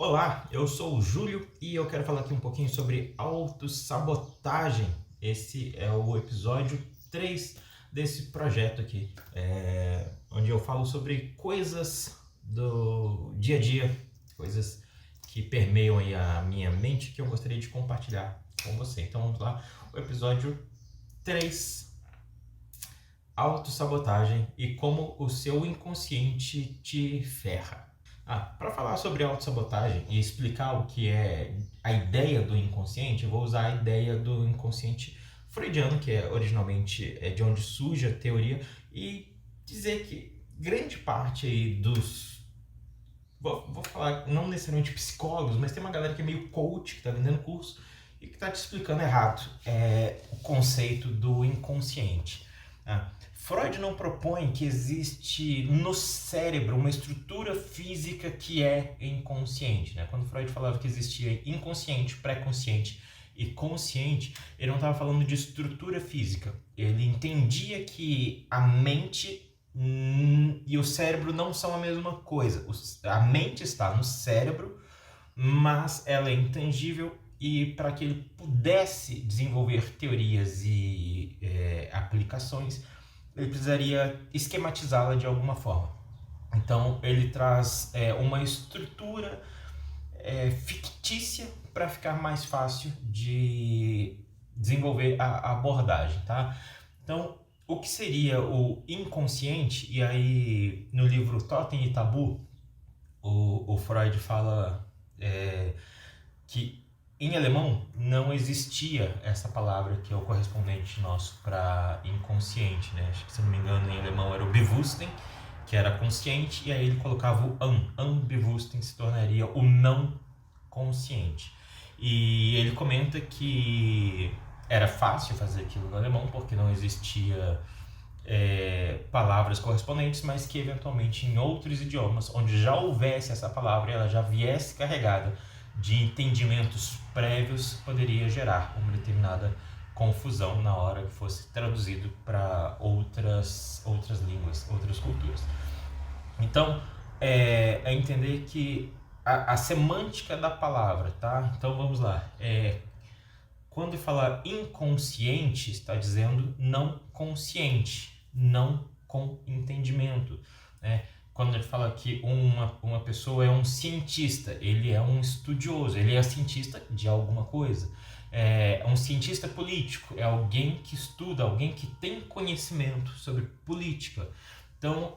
Olá, eu sou o Júlio e eu quero falar aqui um pouquinho sobre autossabotagem. Esse é o episódio 3 desse projeto aqui, onde eu falo sobre coisas do dia a dia, coisas que permeiam aí a minha mente que eu gostaria de compartilhar com você. Então vamos lá, o episódio 3, autossabotagem e como o seu inconsciente te ferra. Para falar sobre autossabotagem e explicar o que é a ideia do inconsciente, eu vou usar a ideia do inconsciente freudiano, que é originalmente de onde surge a teoria, e dizer que grande parte aí dos... Vou falar não necessariamente psicólogos, mas tem uma galera que é meio coach, que está vendendo curso, e que está te explicando errado o conceito do inconsciente. Freud não propõe que existe no cérebro uma estrutura física que é inconsciente. Quando Freud falava que existia inconsciente, pré-consciente e consciente, ele não estava falando de estrutura física. Ele entendia que a mente e o cérebro não são a mesma coisa. A mente está no cérebro, mas ela é intangível, e para que ele pudesse desenvolver teorias e aplicações, ele precisaria esquematizá-la de alguma forma. Então ele traz uma estrutura fictícia para ficar mais fácil de desenvolver a abordagem, tá? Então, o que seria o inconsciente? E aí no livro Totem e Tabu, o Freud fala que em alemão não existia essa palavra que é o correspondente nosso para inconsciente, Acho que, se não me engano, em alemão era o Bewusstsein, que era consciente, e aí ele colocava o Unbewusstsein se tornaria o não consciente. E ele comenta que era fácil fazer aquilo no alemão porque não existia palavras correspondentes, mas que eventualmente em outros idiomas, onde já houvesse essa palavra e ela já viesse carregada de entendimentos prévios, poderia gerar uma determinada confusão na hora que fosse traduzido para outras línguas, outras culturas. Então, é entender que a semântica da palavra, tá? Então, vamos lá. Quando fala inconsciente, está dizendo não consciente, não com entendimento, Quando ele fala que uma pessoa é um cientista, ele é um estudioso, ele é cientista de alguma coisa. É um cientista político, é alguém que estuda, alguém que tem conhecimento sobre política. Então,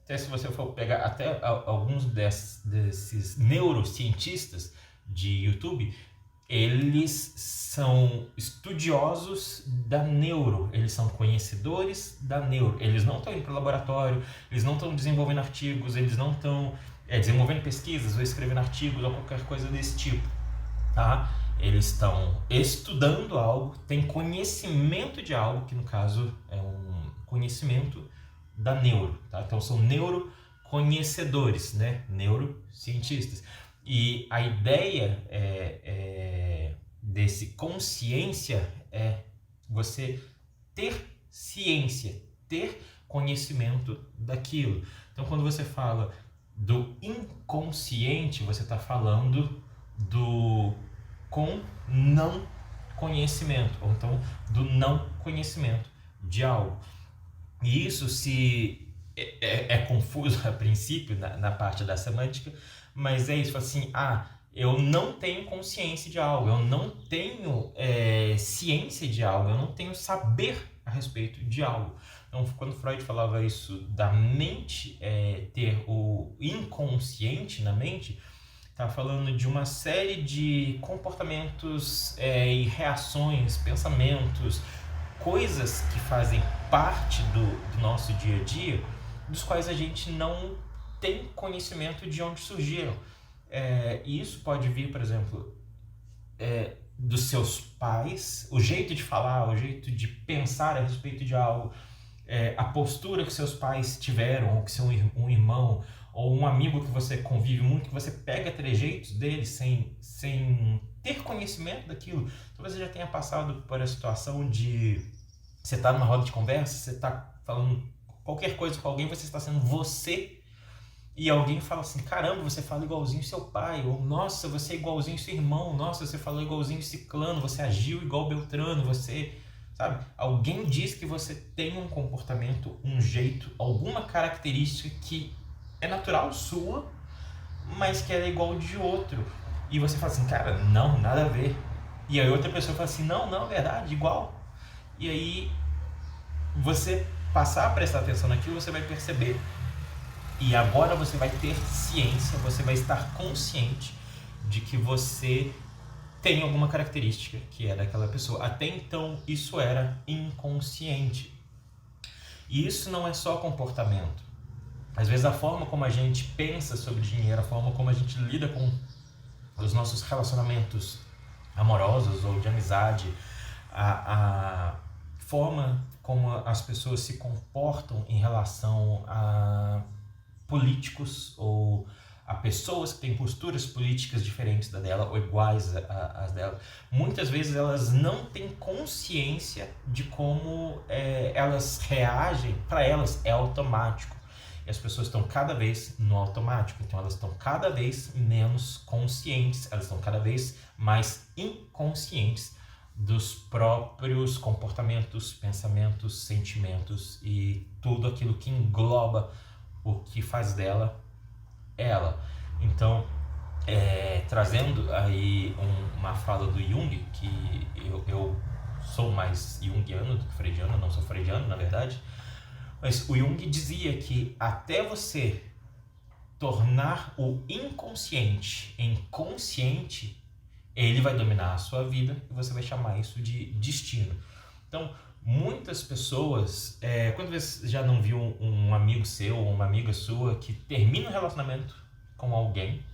até se você for pegar até alguns desses neurocientistas de YouTube, eles são estudiosos da neuro, eles são conhecedores da neuro. Eles não estão indo para o laboratório, eles não estão desenvolvendo artigos, eles não estão desenvolvendo pesquisas ou escrevendo artigos ou qualquer coisa desse tipo, tá? Eles estão estudando algo, têm conhecimento de algo, que no caso é um conhecimento da neuro, tá? Então são neuroconhecedores, neurocientistas. E a ideia desse consciência é você ter ciência, ter conhecimento daquilo. Então, quando você fala do inconsciente, você está falando do não conhecimento, ou então do não conhecimento de algo. E isso é confuso a princípio na parte da semântica, mas é isso, assim, eu não tenho consciência de algo, eu não tenho ciência de algo, eu não tenho saber a respeito de algo. Então, quando Freud falava isso da mente, ter o inconsciente na mente, estava falando de uma série de comportamentos e reações, pensamentos, coisas que fazem parte do nosso dia a dia, dos quais a gente não tem conhecimento de onde surgiram. E isso pode vir, por exemplo, dos seus pais, o jeito de falar, o jeito de pensar a respeito de algo, a postura que seus pais tiveram, ou que seu um irmão, ou um amigo que você convive muito, que você pega trejeitos dele sem ter conhecimento daquilo. Talvez você já tenha passado por a situação de você estar numa roda de conversa, você está falando qualquer coisa com alguém, você está sendo você, e alguém fala assim, caramba, você fala igualzinho seu pai, ou nossa, você é igualzinho seu irmão, nossa, você falou igualzinho ciclano, você agiu igual Beltrano, você, sabe? Alguém diz que você tem um comportamento, um jeito, alguma característica que é natural sua, mas que é igual de outro. E você fala assim, cara, não, nada a ver. E aí outra pessoa fala assim, não, é verdade, igual. E aí você passar a prestar atenção naquilo, você vai perceber. E agora você vai ter ciência, você vai estar consciente de que você tem alguma característica que é daquela pessoa. Até então, isso era inconsciente. E isso não é só comportamento. Às vezes a forma como a gente pensa sobre dinheiro, a forma como a gente lida com os nossos relacionamentos amorosos ou de amizade, a forma como as pessoas se comportam em relação a políticos ou a pessoas que têm posturas políticas diferentes da dela ou iguais às dela, muitas vezes elas não têm consciência de como elas reagem. Para elas é automático e as pessoas estão cada vez no automático, então elas estão cada vez menos conscientes, elas estão cada vez mais inconscientes dos próprios comportamentos, pensamentos, sentimentos e tudo aquilo que engloba o que faz dela ela. Então, trazendo aí uma fala do Jung, que eu sou mais junguiano do que freudiano, não sou freudiano na verdade, mas o Jung dizia que até você tornar o inconsciente em consciente, ele vai dominar a sua vida e você vai chamar isso de destino. Então, muitas pessoas, quando você já não viu um amigo seu ou uma amiga sua que termina um relacionamento com alguém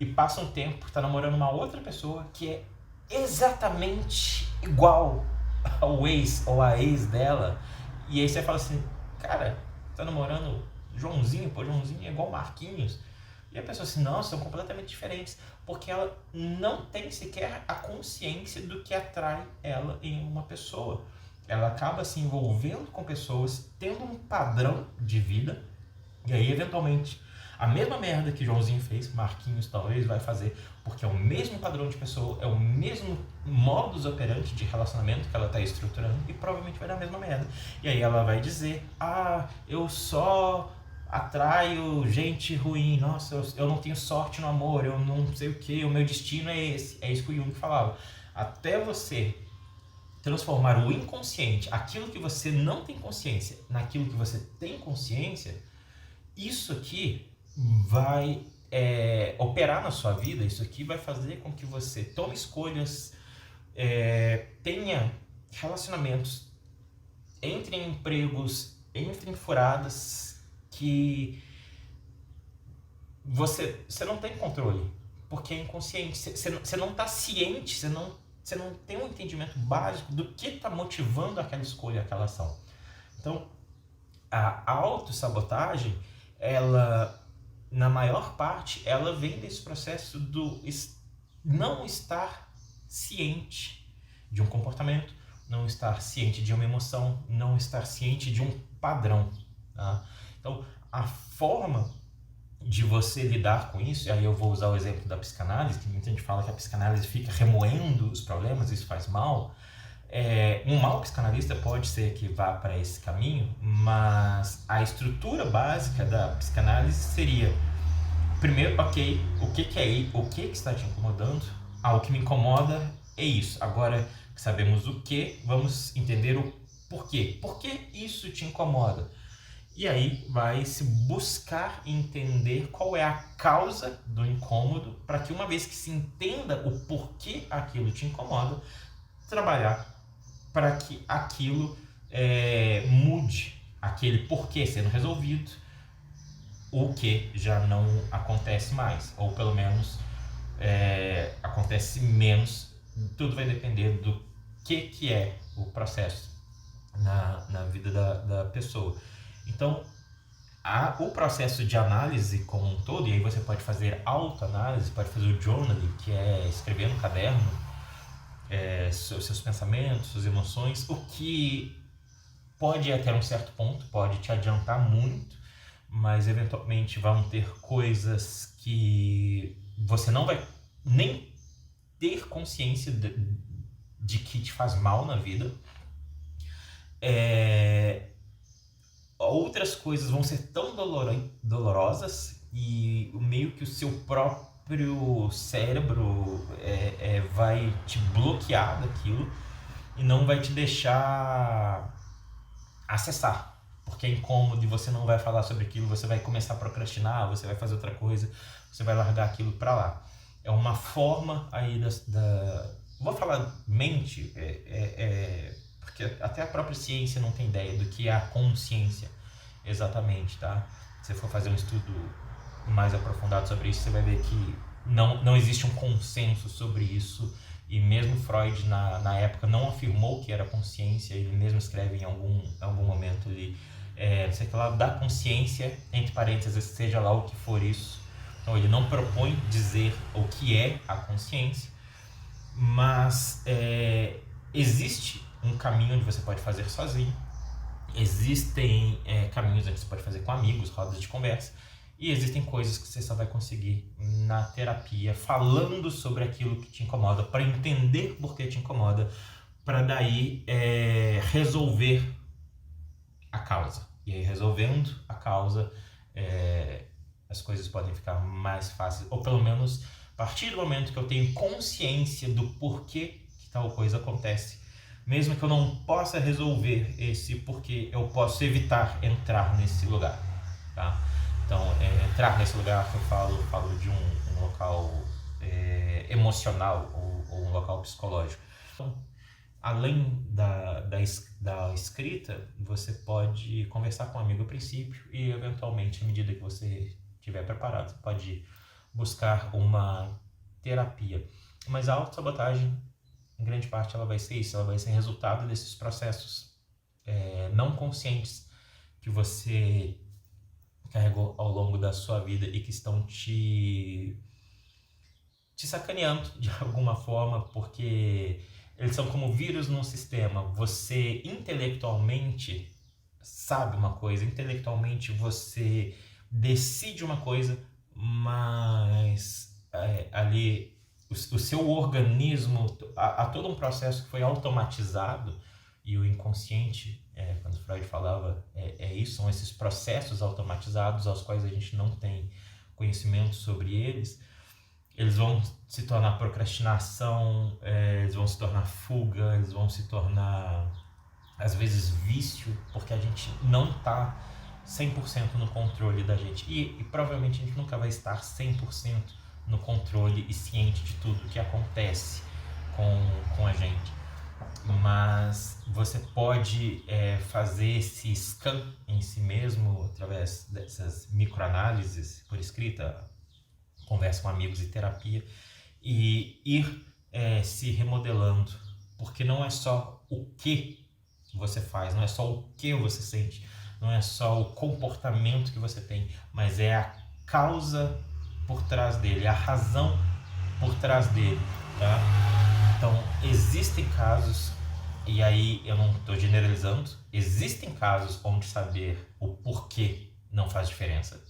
e passa um tempo, está namorando uma outra pessoa que é exatamente igual ao ex ou à ex dela, e aí você fala assim, cara, tá namorando Joãozinho, pô, Joãozinho é igual Marquinhos. E a pessoa assim, não, são completamente diferentes, porque ela não tem sequer a consciência do que atrai ela em uma pessoa. Ela acaba se envolvendo com pessoas, tendo um padrão de vida, e aí eventualmente a mesma merda que Joãozinho fez, Marquinhos talvez vai fazer, porque é o mesmo padrão de pessoa, é o mesmo modus operandi de relacionamento que ela está estruturando, e provavelmente vai dar a mesma merda. E aí ela vai dizer, eu só atraio gente ruim, nossa, eu não tenho sorte no amor, eu não sei o que, o meu destino é esse. É isso que o Jung falava. Até você transformar o inconsciente, aquilo que você não tem consciência, naquilo que você tem consciência, isso aqui vai operar na sua vida, isso aqui vai fazer com que você tome escolhas, tenha relacionamentos, entre em empregos, entre em furadas que você não tem controle, porque é inconsciente, você não está ciente, você não tem um entendimento básico do que está motivando aquela escolha, aquela ação. Então, a autossabotagem, ela, na maior parte, ela vem desse processo do não estar ciente de um comportamento, não estar ciente de uma emoção, não estar ciente de um padrão. Tá? Então, a forma de você lidar com isso, e aí eu vou usar o exemplo da psicanálise, que muita gente fala que a psicanálise fica remoendo os problemas, isso faz mal. Um mau psicanalista pode ser que vá para esse caminho, mas a estrutura básica da psicanálise seria, primeiro, ok, o que está te incomodando? O que me incomoda é isso. Agora que sabemos o que, vamos entender o porquê. Por que isso te incomoda? E aí vai se buscar entender qual é a causa do incômodo, para que uma vez que se entenda o porquê aquilo te incomoda, trabalhar para que aquilo mude, aquele porquê sendo resolvido, o que já não acontece mais, ou pelo menos acontece menos. Tudo vai depender do que é o processo na vida da pessoa. Então, o processo de análise como um todo, e aí você pode fazer autoanálise, pode fazer o journaling, que é escrever no caderno seus pensamentos, suas emoções, o que pode até um certo ponto, pode te adiantar muito, mas eventualmente vão ter coisas que você não vai nem ter consciência de que te faz mal na vida. Outras coisas vão ser tão dolorosas e meio que o seu próprio cérebro vai te bloquear daquilo e não vai te deixar acessar, porque é incômodo e você não vai falar sobre aquilo, você vai começar a procrastinar, você vai fazer outra coisa, você vai largar aquilo para lá. É uma forma aí vou falar mente, porque até a própria ciência não tem ideia do que é a consciência exatamente, tá? Se você for fazer um estudo mais aprofundado sobre isso, você vai ver que não existe um consenso sobre isso, e mesmo Freud na época não afirmou que era consciência. Ele mesmo escreve em algum momento ali, sei lá, da consciência, entre parênteses, seja lá o que for isso. Então ele não propõe dizer o que é a consciência, mas existe um caminho onde você pode fazer sozinho, existem caminhos onde você pode fazer com amigos, rodas de conversa, e existem coisas que você só vai conseguir na terapia, falando sobre aquilo que te incomoda, para entender por que te incomoda, para daí resolver a causa. E aí, resolvendo a causa, as coisas podem ficar mais fáceis, ou pelo menos a partir do momento que eu tenho consciência do porquê que tal coisa acontece, mesmo que eu não possa resolver esse porquê, eu posso evitar entrar nesse lugar, tá? Então, entrar nesse lugar que eu falo de um local emocional ou um local psicológico. Então, além da escrita, você pode conversar com um amigo a princípio e, eventualmente, à medida que você estiver preparado, você pode buscar uma terapia. Mas a autossabotagem, em grande parte, ela vai ser isso, ela vai ser resultado desses processos não conscientes que você carregou ao longo da sua vida e que estão te sacaneando de alguma forma, porque eles são como vírus num sistema. Você intelectualmente sabe uma coisa, intelectualmente você decide uma coisa, mas ali o seu organismo, há todo um processo que foi automatizado, e o inconsciente, quando Freud falava, isso, são esses processos automatizados aos quais a gente não tem conhecimento sobre eles. Eles vão se tornar procrastinação, eles vão se tornar fuga, eles vão se tornar, às vezes, vício, porque a gente não está 100% no controle da gente. E provavelmente a gente nunca vai estar 100% no controle e ciente de tudo que acontece com a gente. Mas você pode fazer esse scan em si mesmo através dessas microanálises por escrita, conversa com amigos e terapia, e ir se remodelando, porque não é só o que você faz, não é só o que você sente, não é só o comportamento que você tem, mas é a causa por trás dele, a razão por trás dele, tá? Então, existem casos, e aí eu não estou generalizando, existem casos onde saber o porquê não faz diferença.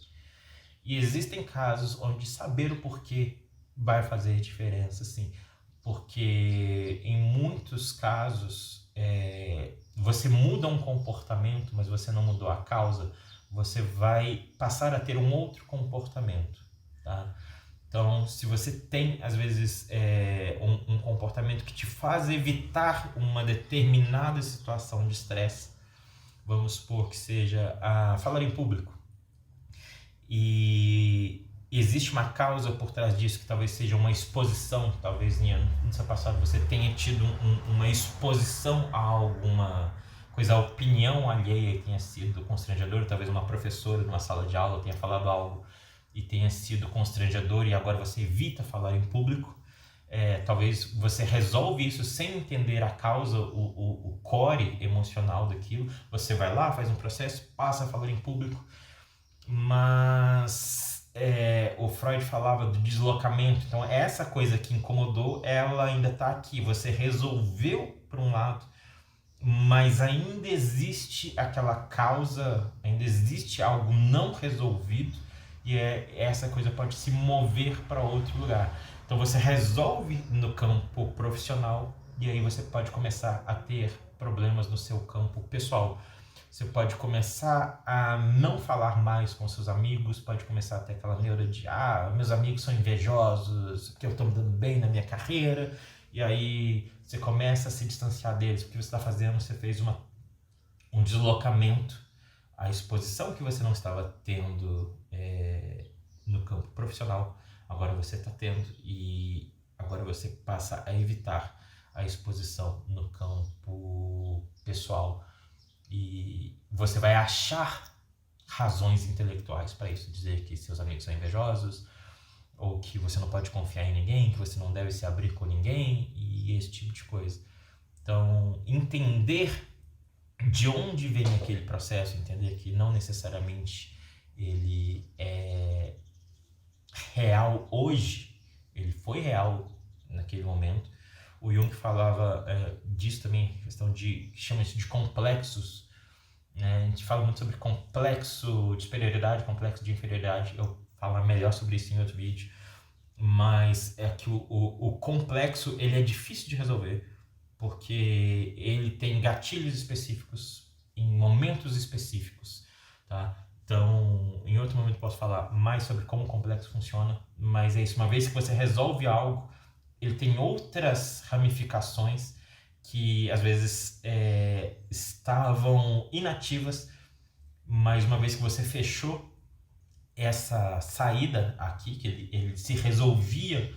E existem casos onde saber o porquê vai fazer diferença, sim. Porque em muitos casos você muda um comportamento, mas você não mudou a causa, você vai passar a ter um outro comportamento, tá? Então, se você tem, às vezes, um comportamento que te faz evitar uma determinada situação de estresse, vamos supor que seja falar em público, e existe uma causa por trás disso, que talvez seja uma exposição, talvez no seu passado você tenha tido uma exposição a alguma coisa, a opinião alheia que tenha sido constrangedor, talvez uma professora numa sala de aula tenha falado algo e tenha sido constrangedor, e agora você evita falar em público. Talvez você resolve isso sem entender a causa, o core emocional daquilo. Você vai lá, faz um processo, passa a falar em público, mas o Freud falava do deslocamento. Então essa coisa que incomodou, ela ainda está aqui. Você resolveu por um lado, mas ainda existe aquela causa, ainda existe algo não resolvido e essa coisa pode se mover para outro lugar. Então você resolve no campo profissional e aí você pode começar a ter problemas no seu campo pessoal. Você pode começar a não falar mais com seus amigos, pode começar a ter aquela neura de meus amigos são invejosos, que eu estou me dando bem na minha carreira, e aí você começa a se distanciar deles, porque você está fazendo, você fez um deslocamento, a exposição que você não estava tendo no campo profissional, agora você está tendo, e agora você passa a evitar a exposição no campo pessoal. E você vai achar razões intelectuais para isso, dizer que seus amigos são invejosos, ou que você não pode confiar em ninguém, que você não deve se abrir com ninguém, e esse tipo de coisa. Então, entender de onde vem aquele processo, entender que não necessariamente ele é real hoje, ele foi real naquele momento. O Jung falava disso também, questão de, chama isso de complexos, né? A gente fala muito sobre complexo de superioridade, complexo de inferioridade, eu falo melhor sobre isso em outro vídeo, mas é que o complexo ele é difícil de resolver, porque ele tem gatilhos específicos em momentos específicos, tá? Então, em outro momento posso falar mais sobre como o complexo funciona, mas é isso, uma vez que você resolve algo, ele tem outras ramificações que às vezes estavam inativas, mas uma vez que você fechou essa saída aqui, que ele se resolvia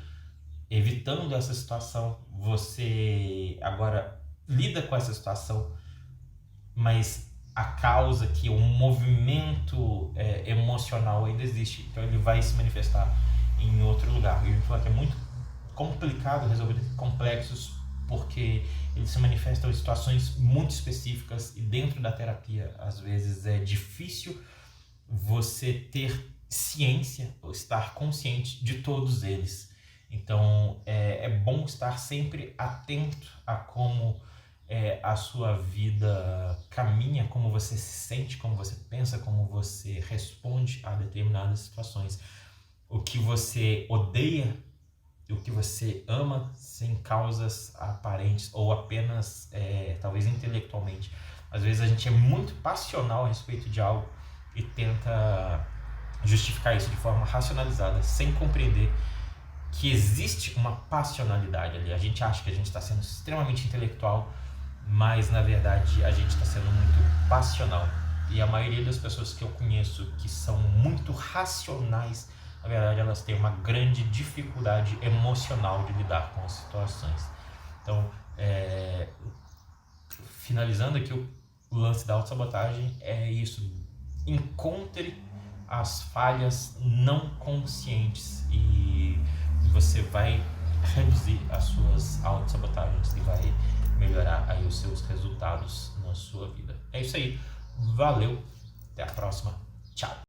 evitando essa situação, você agora lida com essa situação, mas a causa que o movimento emocional ainda existe, então ele vai se manifestar em outro lugar. E eu falo que é muito complicado resolver complexos porque eles se manifestam em situações muito específicas e dentro da terapia às vezes é difícil você ter ciência ou estar consciente de todos eles. Então é bom estar sempre atento a como a sua vida caminha, como você se sente, como você pensa, como você responde a determinadas situações. O que você odeia, o que você ama sem causas aparentes ou apenas, talvez intelectualmente. Às vezes a gente é muito passional a respeito de algo e tenta justificar isso de forma racionalizada, sem compreender que existe uma passionalidade ali. A gente acha que a gente está sendo extremamente intelectual, mas na verdade a gente está sendo muito passional. E a maioria das pessoas que eu conheço que são muito racionais, na verdade elas têm uma grande dificuldade emocional de lidar com as situações. Então, finalizando aqui o lance da autossabotagem, é isso. Encontre as falhas não conscientes e você vai reduzir as suas autossabotagens e vai melhorar aí os seus resultados na sua vida. É isso aí. Valeu. Até a próxima. Tchau.